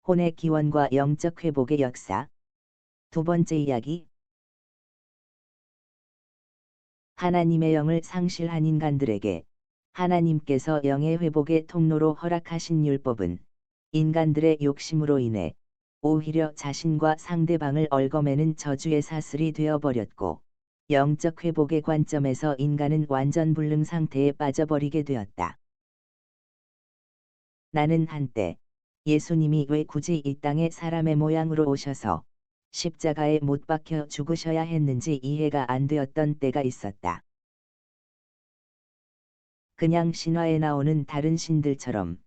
혼의 기원과 영적 회복의 역사. 두 번째 이야기. 하나님의 영을 상실한 인간들에게 하나님께서 영의 회복의 통로로 허락하신 율법은 인간들의 욕심으로 인해 오히려 자신과 상대방을 얽어매는 저주의 사슬이 되어버렸고, 영적 회복의 관점에서 인간은 완전 불능 상태에 빠져버리게 되었다. 나는 한때 예수님이 왜 굳이 이 땅에 사람의 모양으로 오셔서 십자가에 못 박혀 죽으셔야 했는지 이해가 안 되었던 때가 있었다. 그냥 신화에 나오는 다른 신들처럼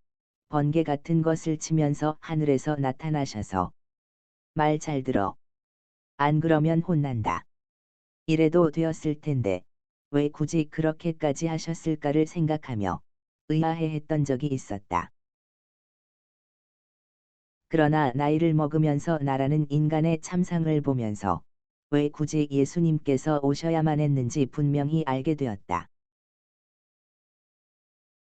번개 같은 것을 치면서 하늘에서 나타나셔서 말 잘 들어. 안 그러면 혼난다. 이래도 되었을 텐데 왜 굳이 그렇게까지 하셨을까를 생각하며 의아해했던 적이 있었다. 그러나 나이를 먹으면서 나라는 인간의 참상을 보면서 왜 굳이 예수님께서 오셔야만 했는지 분명히 알게 되었다.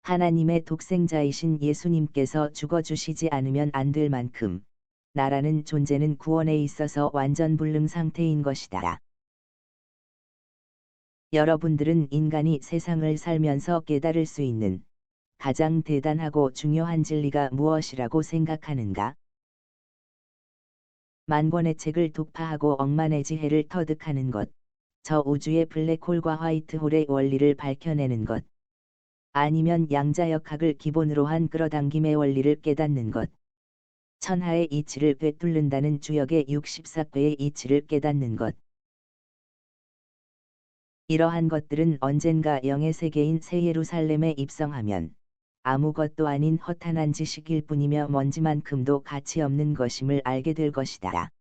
하나님의 독생자이신 예수님께서 죽어주시지 않으면 안 될 만큼 나라는 존재는 구원에 있어서 완전 불능 상태인 것이다. 여러분들은 인간이 세상을 살면서 깨달을 수 있는 가장 대단하고 중요한 진리가 무엇이라고 생각하는가? 만권의 책을 독파하고 억만의 지혜를 터득하는 것, 저 우주의 블랙홀과 화이트홀의 원리를 밝혀내는 것, 아니면 양자역학을 기본으로 한 끌어당김의 원리를 깨닫는 것, 천하의 이치를 꿰뚫는다는 주역의 64궤의 이치를 깨닫는 것. 이러한 것들은 언젠가 영의 세계인 새 예루살렘에 입성하면 아무것도 아닌 허탄한 지식일 뿐이며 먼지만큼도 가치 없는 것임을 알게 될 것이다.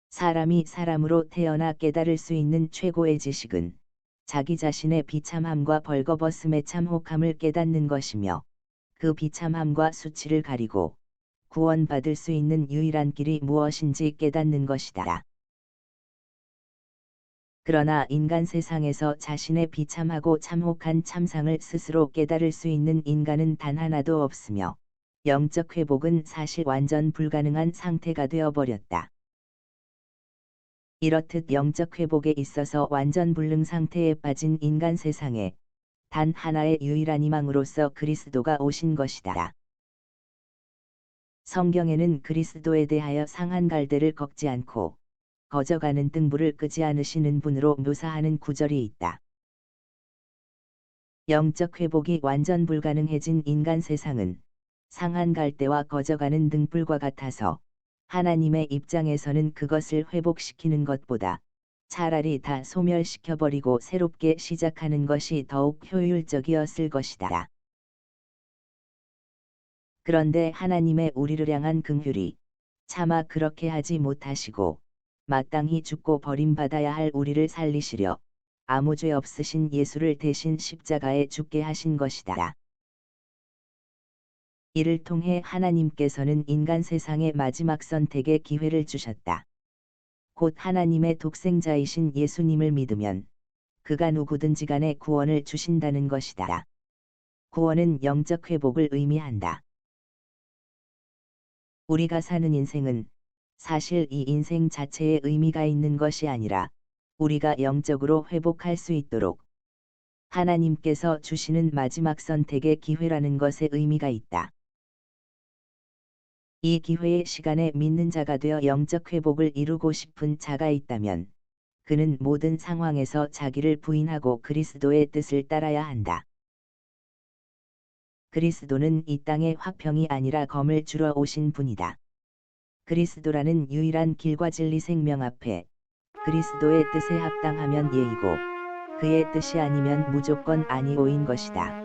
사람이 사람으로 태어나 깨달을 수 있는 최고의 지식은 자기 자신의 비참함과 벌거벗음의 참혹함을 깨닫는 것이며, 그 비참함과 수치를 가리고 구원받을 수 있는 유일한 길이 무엇인지 깨닫는 것이다. 그러나 인간 세상에서 자신의 비참하고 참혹한 참상을 스스로 깨달을 수 있는 인간은 단 하나도 없으며, 영적 회복은 사실 완전 불가능한 상태가 되어버렸다. 이렇듯 영적 회복에 있어서 완전 불능 상태에 빠진 인간 세상에 단 하나의 유일한 희망으로서 그리스도가 오신 것이다. 성경에는 그리스도에 대하여 상한 갈대를 꺾지 않고 거저가는 등불을 끄지 않으시는 분으로 묘사하는 구절이 있다. 영적 회복이 완전 불가능해진 인간 세상은 상한 갈대와 거저가는 등불과 같아서 하나님의 입장에서는 그것을 회복시키는 것보다 차라리 다 소멸시켜버리고 새롭게 시작하는 것이 더욱 효율적이었을 것이다. 그런데 하나님의 우리를 향한 긍휼이 차마 그렇게 하지 못하시고, 마땅히 죽고 버림받아야 할 우리를 살리시려 아무 죄 없으신 예수를 대신 십자가에 죽게 하신 것이다. 이를 통해 하나님께서는 인간 세상의 마지막 선택의 기회를 주셨다. 곧 하나님의 독생자이신 예수님을 믿으면 그가 누구든지 간에 구원을 주신다는 것이다. 구원은 영적 회복을 의미한다. 우리가 사는 인생은 사실 이 인생 자체에 의미가 있는 것이 아니라 우리가 영적으로 회복할 수 있도록 하나님께서 주시는 마지막 선택의 기회라는 것에 의미가 있다. 이 기회의 시간에 믿는 자가 되어 영적 회복을 이루고 싶은 자가 있다면 그는 모든 상황에서 자기를 부인하고 그리스도의 뜻을 따라야 한다. 그리스도는 이 땅에 화평이 아니라 검을 주러 오신 분이다. 그리스도라는 유일한 길과 진리 생명 앞에 그리스도의 뜻에 합당하면 예이고, 그의 뜻이 아니면 무조건 아니오인 것이다.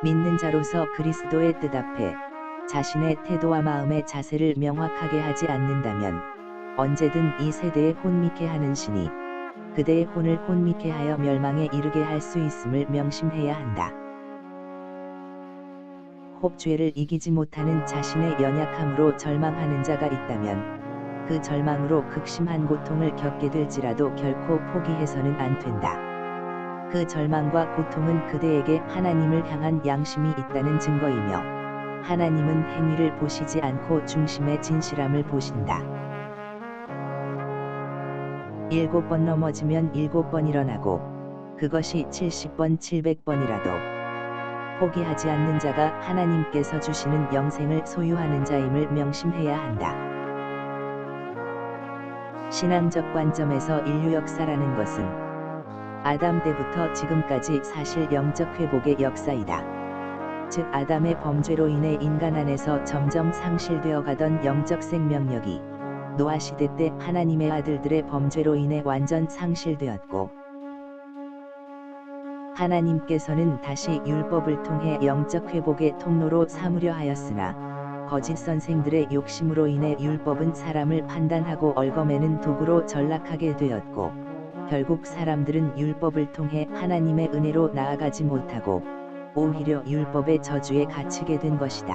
믿는 자로서 그리스도의 뜻 앞에 자신의 태도와 마음의 자세를 명확하게 하지 않는다면 언제든 이 세대에 혼미케 하는 신이 그대의 혼을 혼미케 하여 멸망에 이르게 할 수 있음을 명심해야 한다. 혹 죄를 이기지 못하는 자신의 연약함으로 절망하는 자가 있다면 그 절망으로 극심한 고통을 겪게 될지라도 결코 포기해서는 안 된다. 그 절망과 고통은 그대에게 하나님을 향한 양심이 있다는 증거이며 하나님은 행위를 보시지 않고 중심의 진실함을 보신다. 7번 넘어지면 7번 일어나고 그것이 70번 700번이라도 포기하지 않는 자가 하나님께서 주시는 영생을 소유하는 자임을 명심해야 한다. 신앙적 관점에서 인류 역사라는 것은 아담 때부터 지금까지 사실 영적 회복의 역사이다. 즉 아담의 범죄로 인해 인간 안에서 점점 상실되어 가던 영적 생명력이 노아 시대 때 하나님의 아들들의 범죄로 인해 완전 상실되었고, 하나님께서는 다시 율법을 통해 영적 회복의 통로로 삼으려 하였으나 거짓 선생들의 욕심으로 인해 율법은 사람을 판단하고 얽어매는 도구로 전락하게 되었고, 결국 사람들은 율법을 통해 하나님의 은혜로 나아가지 못하고 오히려 율법의 저주에 갇히게 된 것이다.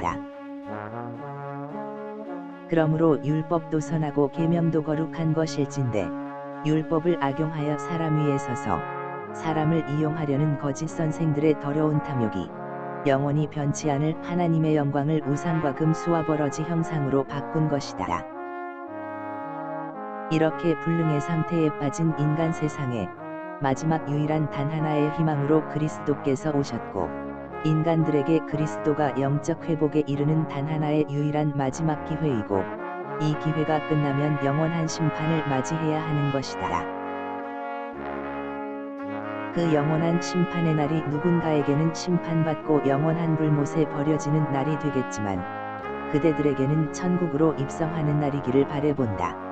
그러므로 율법도 선하고 계명도 거룩한 것일진데 율법을 악용하여 사람 위에 서서 사람을 이용하려는 거짓 선생들의 더러운 탐욕이 영원히 변치 않을 하나님의 영광을 우상과 금수와 버러지 형상으로 바꾼 것이다. 이렇게 불능의 상태에 빠진 인간 세상에 마지막 유일한 단 하나의 희망으로 그리스도께서 오셨고, 인간들에게 그리스도가 영적 회복에 이르는 단 하나의 유일한 마지막 기회이고, 이 기회가 끝나면 영원한 심판을 맞이해야 하는 것이다. 그 영원한 심판의 날이 누군가에게는 심판받고 영원한 불못에 버려지는 날이 되겠지만, 그대들에게는 천국으로 입성하는 날이기를 바라본다.